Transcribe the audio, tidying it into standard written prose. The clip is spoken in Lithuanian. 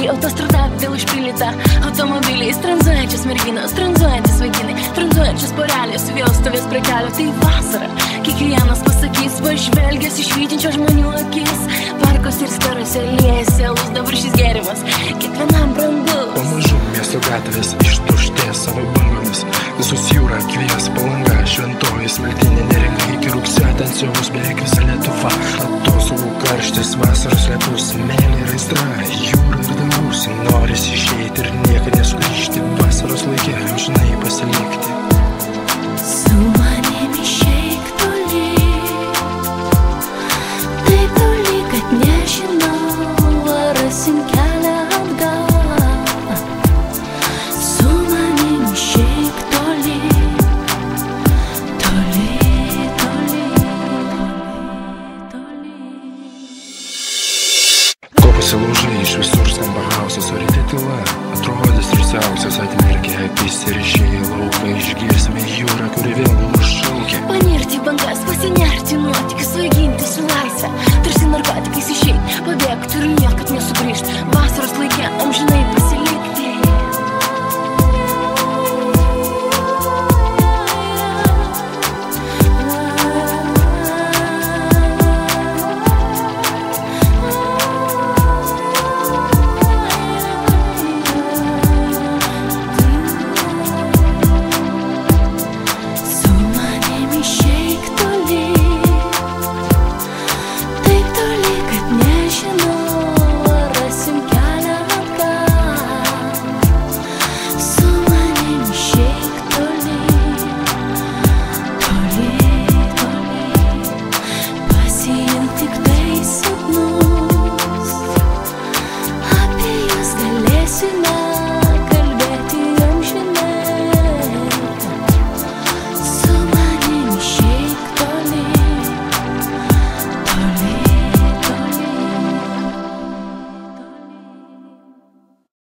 kai autostrada vėl užpildyta automobiliais, tranzuojančios merginos, tranzuojantis vaikinai, tranzuojančios porelės vėl stovės prie kelio. Tai vasara, kiekvienas pasakys, pažvelgęs iš švytinčio žmonių akis. Parkos ir storose liejasi alus, dabar šis gėrimas kiekvienam brangus. Pamažu miesto gatvės ištuštės savo bangomis, visus jūra kvies, Palanga, Šventoji, Smiltynė, Neringa, iki rugsėjo ten siaubus beveik visa Lietuva. Atostogų karštis, vasaros lietus, meilė ir aistra, jūra ir dangus. Norisi išeiti ir niekad nesugrįžti, vasaros laikė amžinai pasilikti. Su manim išeik toli, taip toli, kad nežinau, ar rasim kelią atgal. Su manim išeik toli, toli, toli, toli. Ko pasilaužai, iš visur skamba hausas, o ryte tyla atrodys rusiausias, atmerkė akis ir išėjai lauką, išgirsime jūrą, kuri vėl užšaukia. Panirti bangas, pasinerti